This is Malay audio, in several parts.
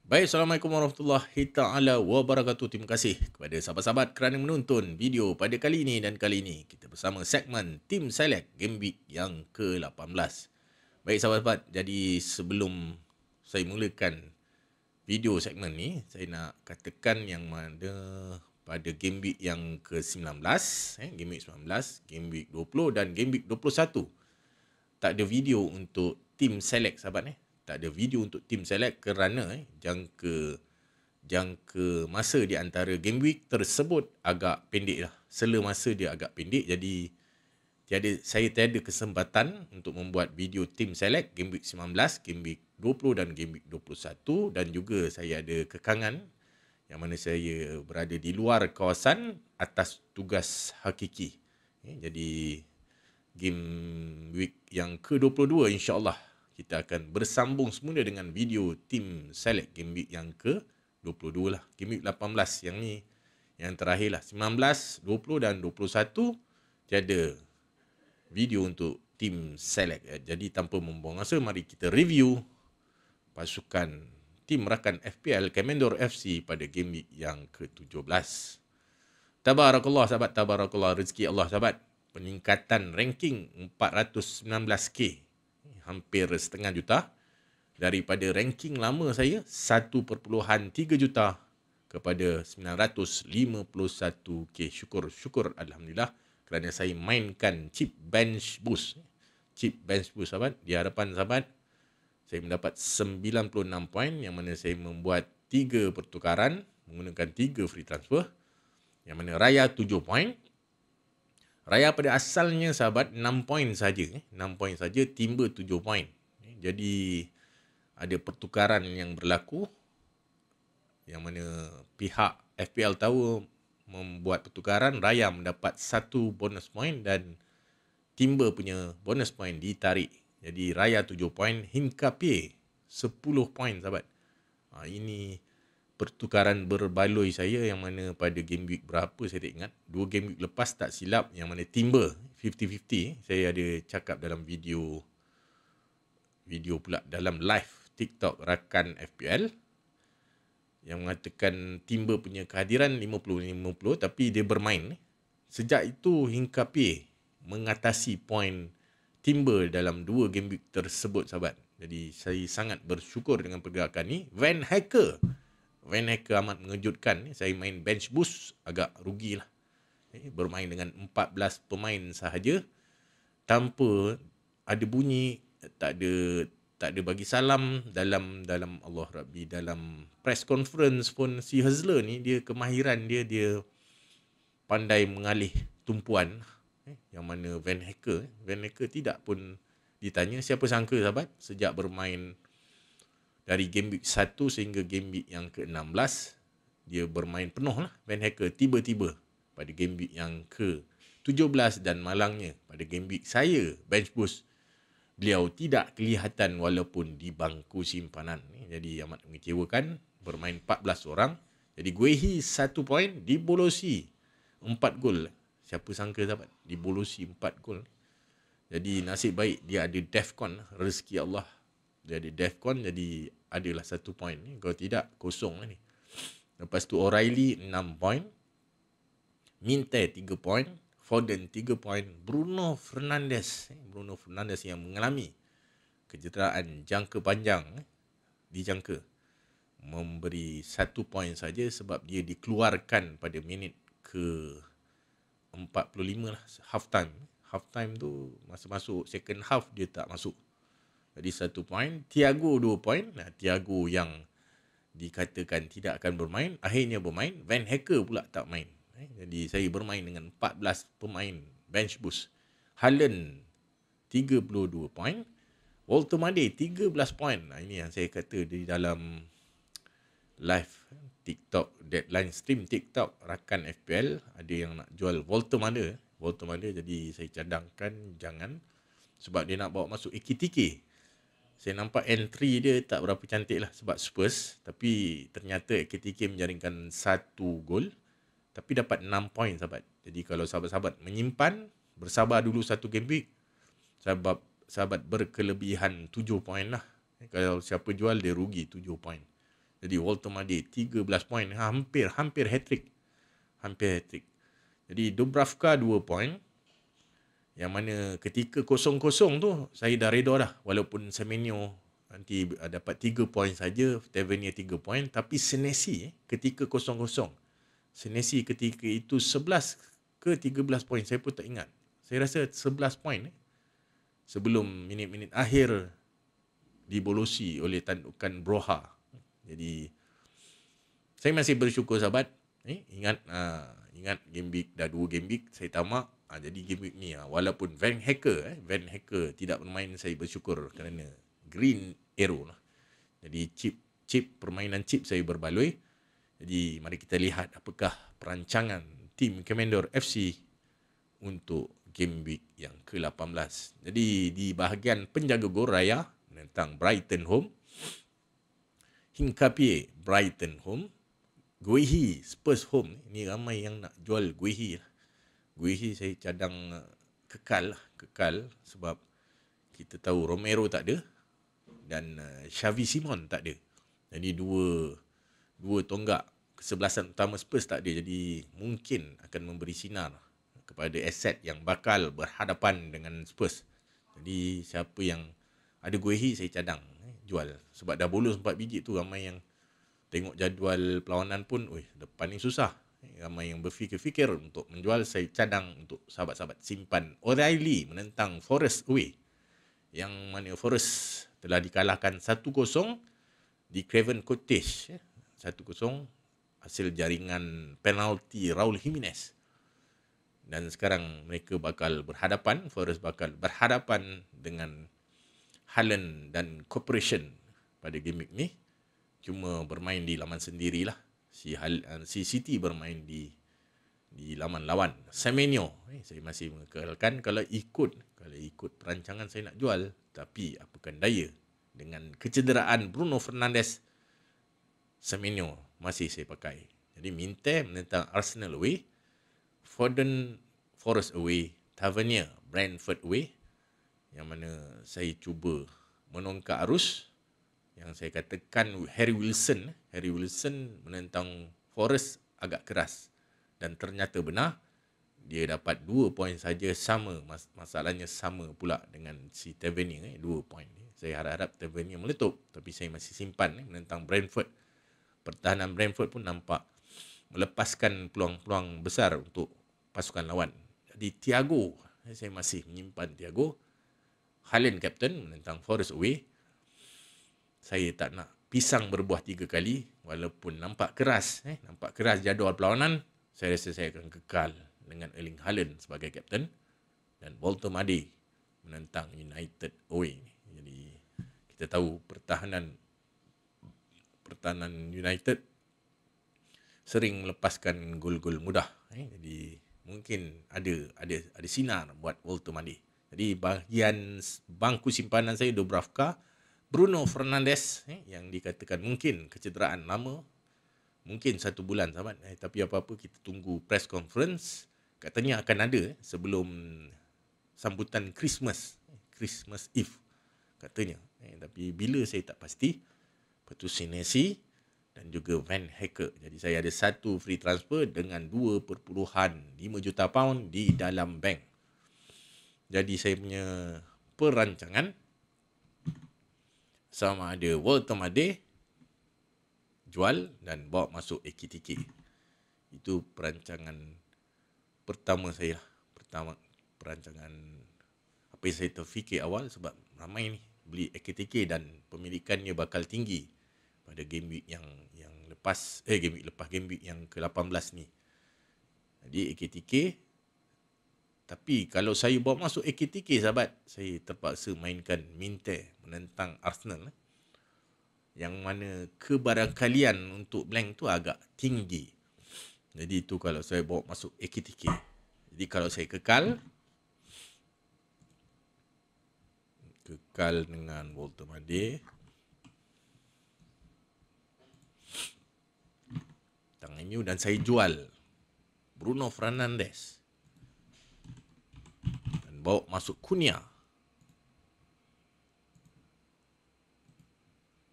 Baik, Assalamualaikum warahmatullahi taala wabarakatuh. Terima kasih kepada sahabat-sahabat kerana menonton video pada kali ini, dan kali ini kita bersama segmen Team Select Game Week yang ke-18. Baik sahabat-sahabat, jadi sebelum saya mulakan video segmen ni, saya nak katakan yang mana pada Game Week yang ke-19, Game Week 19, Game Week 20 dan Game Week 21, tak ada video untuk Team Select sahabat tak ada video untuk Team Select kerana jangka masa di antara game week tersebut agak pendek lah. Sela masa dia agak pendek, jadi saya tiada kesempatan untuk membuat video Team Select game week 19, game week 20 dan game week 21, dan juga saya ada kekangan yang mana saya berada di luar kawasan atas tugas hakiki. Jadi game week yang ke-22 insya-Allah kita akan bersambung semula dengan video Team Select game week yang ke-22 lah. Game week 18 yang ni yang terakhir lah. 19, 20 dan 21 tiada video untuk Team Select. Jadi tanpa membuang masa, mari kita review pasukan tim rakan FPL Commander FC pada game week yang ke-17. Tabarakallah sahabat, tabarakallah, rezeki Allah sahabat. Peningkatan ranking 419k, hampir setengah juta daripada ranking lama saya 1.3 juta kepada 951k. Syukur alhamdulillah kerana saya mainkan chip bench boost sahabat. Di hadapan sahabat saya mendapat 96 poin, yang mana saya membuat 3 pertukaran menggunakan 3 free transfer, yang mana Raya 7 poin. Raya pada asalnya sahabat 6 poin saja, 6 poin saja, timba 7 poin. Jadi ada pertukaran yang berlaku yang mana pihak FPL tahu membuat pertukaran, Raya mendapat 1 bonus point dan timba punya bonus point ditarik. Jadi Raya 7 poin, Hincapié 10 poin sahabat. Ini pertukaran berbaloi saya yang mana pada game week berapa saya tak ingat. 2 game week lepas tak silap, yang mana timba 50-50. Saya ada cakap dalam video pula dalam live TikTok rakan FPL yang mengatakan timba punya kehadiran 50-50 tapi dia bermain. Sejak itu Hincapié mengatasi poin timba dalam 2 game week tersebut sahabat. Jadi saya sangat bersyukur dengan pergerakan ni. Van Hacker amat mengejutkan. Saya main bench boost agak rugilah. Bermain dengan 14 pemain sahaja tanpa ada bunyi, tak ada bagi salam dalam Allah Rabbi, dalam press conference pun si Hezler ni, dia kemahiran dia pandai mengalih tumpuan, yang mana Van Hacker tidak pun ditanya. Siapa sangka sahabat, sejak bermain dari game week 1 sehingga game week yang ke-16, dia bermain penuh lah Van Hacker. Tiba-tiba pada game week yang ke-17 dan malangnya pada game week saya bench boost, beliau tidak kelihatan walaupun di bangku simpanan. Jadi amat mengecewakan. Bermain 14 orang. Jadi Guehi 1 poin, dibolosi 4 gol. Siapa sangka sahabat, dibolosi 4 gol. Jadi nasib baik dia ada Defcon, rezeki Allah. Dia ada Defcon, jadi adalah 1 poin. Kalau tidak, kosong ni. Lepas tu O'Reilly 6 poin. Minte 3 poin. Foden 3 poin. Bruno Fernandes yang mengalami kecederaan jangka panjang, dijangka memberi 1 poin saja sebab dia dikeluarkan pada minit ke 45 lah, half time tu, masa masuk second half dia tak masuk. Jadi 1 poin. Thiago 2 poin. Thiago yang dikatakan tidak akan bermain, akhirnya bermain. Van Hacker pula tak main. Jadi saya bermain dengan 14 pemain bench boost. Haaland 32 poin. Walter Made 13 poin. Ini yang saya kata di dalam live TikTok, deadline stream TikTok rakan FPL, ada yang nak jual Walter Made. Jadi saya cadangkan jangan, sebab dia nak bawa masuk AKTK. Saya nampak entry dia tak berapa cantik lah sebab Spurs, tapi ternyata AKTK menjaringkan 1 gol tapi dapat 6 poin sahabat. Jadi kalau sahabat-sahabat menyimpan, bersabar dulu 1 game week, sahabat berkelebihan 7 poin lah. Kalau siapa jual dia rugi 7 poin. Jadi Walter Made 13 poin, hampir hat-trick. Jadi Dubravka 2 poin. Yang mana ketika 0-0 tu saya dah reda dah, walaupun Semenyo nanti dapat 3 poin saja, Tavernier 3 poin, tapi Senesi ketika 0-0. Senesi ketika itu 11 ke 13 poin, saya pun tak ingat. Saya rasa 11 poin sebelum minit-minit akhir dibolosi oleh tandukan Broha. Jadi saya masih bersyukur sahabat. Ingat game week dah 2 game week saya tamak. Jadi game week ni walaupun Van Hacker tidak bermain, saya bersyukur kerana green arrow lah. Jadi permainan chip saya berbaloi. Jadi mari kita lihat apakah perancangan tim Commander FC untuk game week yang ke-18. Jadi di bahagian penjaga gol Raya menentang Brighton home, Hincapie Brighton home, Guehi Spurs home. Ni ramai yang nak jual Guehi lah. Guehi saya cadang kekal sebab kita tahu Romero tak ada dan Xavi Simon tak ada. Jadi dua tonggak kesebelasan utama Spurs tak ada. Jadi mungkin akan memberi sinar kepada aset yang bakal berhadapan dengan Spurs. Jadi siapa yang ada Guehi saya cadang jual. Sebab dah bolos 4 biji tu, ramai yang tengok jadual perlawanan pun, depan ni susah. Ramai yang berfikir-fikir untuk menjual, saya cadang untuk sahabat-sahabat simpan. O'Reilly menentang Forest away. Yang mana Forest telah dikalahkan 1-0 di Craven Cottage. 1-0 hasil jaringan penalti Raul Jimenez. Dan sekarang mereka bakal berhadapan, Forest bakal berhadapan dengan Haaland dan Corporation pada game week ni. Cuma bermain di laman sendirilah. Si City bermain di laman lawan. Semenyo, saya masih mengekalkan kalau ikut perancangan saya nak jual, tapi apakan daya dengan kecederaan Bruno Fernandes, Semenyo masih saya pakai. Jadi Minte menentang Arsenal away, Foden Forest away, Tavernier Brentford away. Yang mana saya cuba menongkak arus. Yang saya katakan Harry Wilson menentang Forest agak keras. Dan ternyata benar, dia dapat 2 poin saja, sama. Masalahnya sama pula dengan si Tavernier, 2 poin. Saya harap Tavernier meletup, tapi saya masih simpan menentang Brentford. Pertahanan Brentford pun nampak melepaskan peluang-peluang besar untuk pasukan lawan. Jadi Thiago, saya masih menyimpan Thiago. Haaland captain menentang Forest away. Saya tak nak pisang berbuah 3 kali, walaupun nampak keras jadual perlawanan. Saya rasa saya akan kekal dengan Erling Haaland sebagai kapten dan Walter Made menentang United away. Jadi kita tahu pertahanan United sering melepaskan gol-gol mudah. Jadi mungkin ada sinar buat Walter Made. Jadi bahagian bangku simpanan saya Dubravka, Bruno Fernandes yang dikatakan mungkin kecederaan lama, mungkin 1 bulan sahabat. Tapi apa-apa kita tunggu press conference. Katanya akan ada sebelum sambutan Christmas Eve katanya. Tapi bila saya tak pasti. Lepas tu Senesi dan juga Van Hacker. Jadi saya ada 1 free transfer dengan 2.5 juta pound di dalam bank. Jadi saya punya perancangan sama ada Walter Made jual dan bawa masuk AKTK. Itu perancangan pertama saya. Perancangan apa yang saya terfikir awal, sebab ramai ni beli AKTK dan pemilikannya bakal tinggi pada game week yang lepas game week yang ke-18 ni. Jadi AKTK, tapi kalau saya bawa masuk AKTK sahabat, saya terpaksa mainkan Minte menentang Arsenal. Yang mana kebarangkalian untuk blank tu agak tinggi. Jadi itu kalau saya bawa masuk AKTK. Jadi kalau saya kekal dengan Walter Made, tangannya, dan saya jual Bruno Fernandes dan bawa masuk Cunha.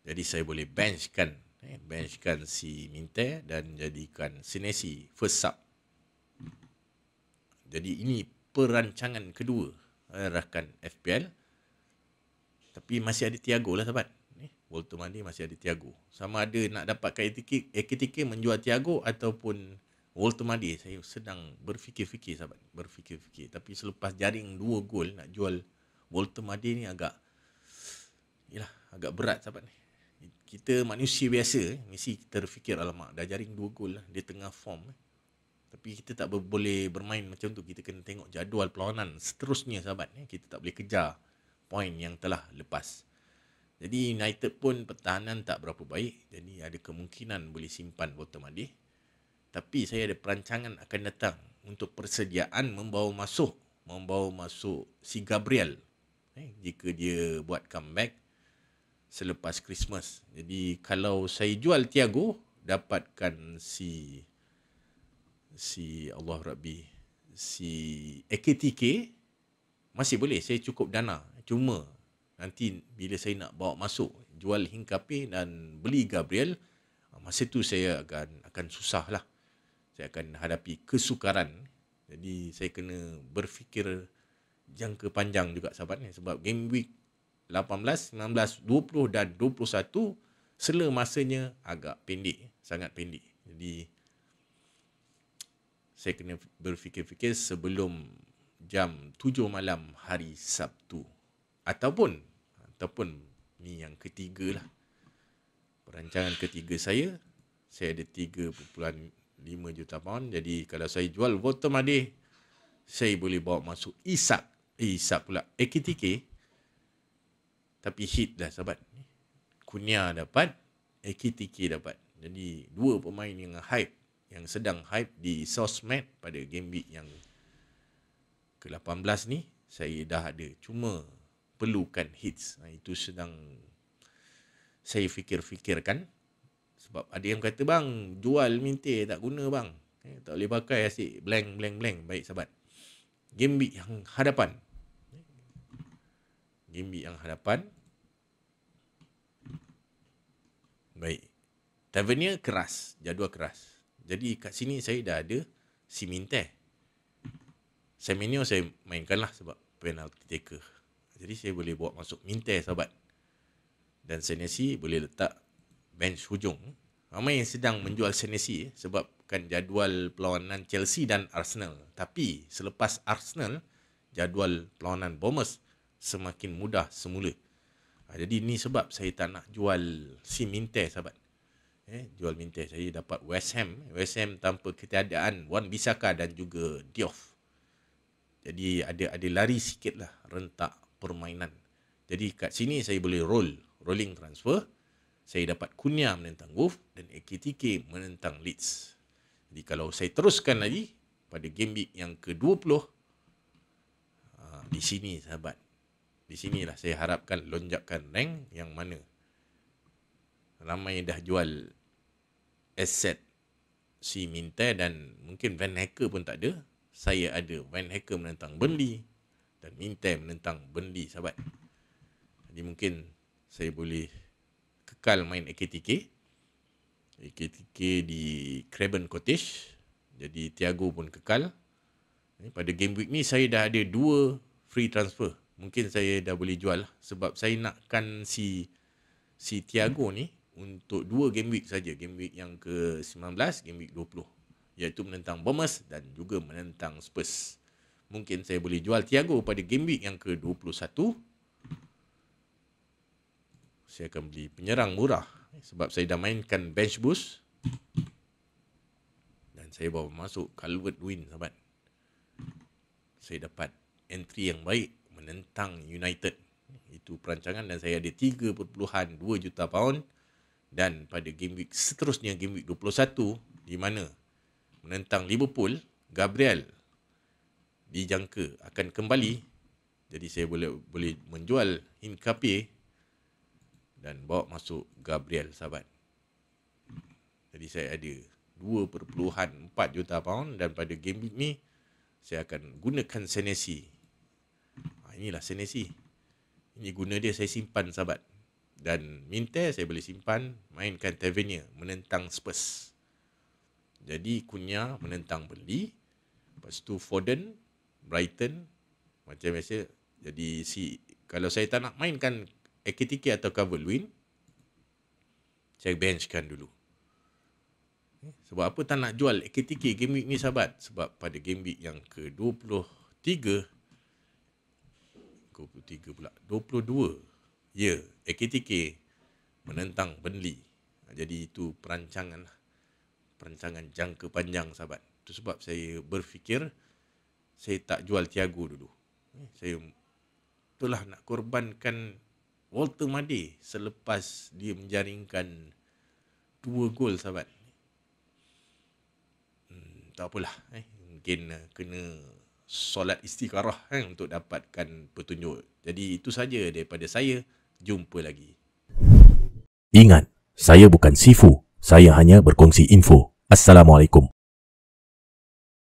Jadi saya boleh benchkan benchkan si Minte dan jadikan Senesi first sub. Jadi ini perancangan kedua rakan FPL. Tapi masih ada Thiago lah sahabat. Walter Mandi masih ada Thiago. Sama ada nak dapatkan AKTK menjual Thiago ataupun Walter Mandi. Saya sedang berfikir-fikir sahabat. Berfikir-fikir. Tapi selepas jaring 2 gol nak jual Walter Mandi ni agak berat sahabat ni. Kita manusia biasa mesti terfikir alamak dah jaring 2 gol lah. Dia tengah form. Tapi kita tak boleh bermain macam tu. Kita kena tengok jadual perlawanan seterusnya sahabat. Kita tak boleh kejar poin yang telah lepas. Jadi United pun pertahanan tak berapa baik. Jadi ada kemungkinan boleh simpan Walter Mandi. Tapi saya ada perancangan akan datang untuk persediaan membawa masuk si Gabriel. Jika dia buat comeback selepas Christmas. Jadi kalau saya jual Thiago, dapatkan si Allah Rabbi, si AKTK, masih boleh. Saya cukup dana. Cuma nanti bila saya nak bawa masuk, jual Hincapié dan beli Gabriel, masa tu saya akan susah lah. Saya akan hadapi kesukaran. Jadi saya kena berfikir jangka panjang juga sahabat ni. Sebab game week 18, 19, 20 dan 21 sela masanya agak pendek. Sangat pendek. Jadi saya kena berfikir-fikir sebelum jam 7 malam hari Sabtu. Ataupun ni yang ketiga lah. Perancangan ketiga saya ada 3.5 juta pound. Jadi kalau saya jual Walter Mandi, saya boleh bawa masuk Isak pula, AKTK. Tapi hit dah sahabat. Kunia dapat, AKTK dapat. Jadi 2 pemain yang sedang hype di sosmed pada game week yang ke-18 ni, saya dah ada. Cuma perlukan hits. Itu sedang saya fikir-fikirkan. Sebab ada yang kata, bang, jual Minte tak guna bang. Tak boleh pakai asyik blank. Baik sahabat. Game week yang hadapan. Baik. Tavernier keras. Jadual keras. Jadi kat sini saya dah ada si Minte. Semenyo saya mainkanlah sebab penalty taker. Jadi saya boleh bawa masuk Minte sahabat. Dan Senesi boleh letak bench hujung. Ramai yang sedang menjual Senesi sebabkan jadual perlawanan Chelsea dan Arsenal. Tapi selepas Arsenal, jadual perlawanan Bournemouth semakin mudah semula. Jadi ni sebab saya tak nak jual si Minte sahabat. Jual Minte, saya dapat West Ham tanpa ketiadaan Wan-Bissaka dan juga Diouf. Jadi ada lari sikit lah rentak permainan. Jadi kat sini saya boleh rolling transfer. Saya dapat Kunia menentang Wolf dan AKTK menentang Leeds. Jadi kalau saya teruskan lagi pada game week yang ke-20, di sini sahabat. Di sinilah saya harapkan lonjakan rank yang mana ramai dah jual aset si Minte dan mungkin Van Hacker pun tak ada. Saya ada Van Hacker menentang Burnley dan Minte menentang Burnley sahabat. Jadi mungkin saya boleh kekal main AKTK di Craven Cottage. Jadi Thiago pun kekal. Pada game week ni saya dah ada 2 free transfer. Mungkin saya dah boleh jual lah. Sebab saya nakkan si Thiago ni untuk 2 game week saja. Game week yang ke-19, game week 20. Iaitu menentang Bournemouth dan juga menentang Spurs. Mungkin saya boleh jual Thiago pada game week yang ke-21. Saya akan beli penyerang murah. Sebab saya dah mainkan bench boost. Dan saya bawa masuk Calvert-Lewin sahabat. Saya dapat entry yang baik menentang United. Itu perancangan dan saya ada 3.2 juta pound. Dan pada game week seterusnya, game week 21, di mana menentang Liverpool, Gabriel dijangka akan kembali. Jadi saya boleh menjual Hincapié dan bawa masuk Gabriel sahabat. Jadi saya ada 2.4 juta pound dan pada game week ni saya akan gunakan Senesi. Inilah Senesi. Ini guna dia saya simpan sahabat. Dan Minte saya boleh simpan, mainkan Tavernier menentang Spurs. Jadi Cunha menentang Burnley. Lepas tu Foden, Brighton, macam biasa. Jadi kalau saya tak nak mainkan Ekitike atau Calvert-Lewin, saya benchkan dulu. Sebab apa tak nak jual Ekitike game week ni sahabat? Sebab pada game week yang ke-23 pula 22, ya, Ekitike menentang Burnley. Jadi itu perancangan jangka panjang sahabat. Itu sebab saya berfikir saya tak jual Thiago dulu. Saya itulah nak korbankan Walter Made selepas dia menjaringkan 2 gol sahabat. Tak apalah, mungkin kena solat istikharah untuk dapatkan petunjuk. Jadi itu saja daripada saya. Jumpa lagi. Ingat, saya bukan Sifu. Saya hanya berkongsi info. Assalamualaikum.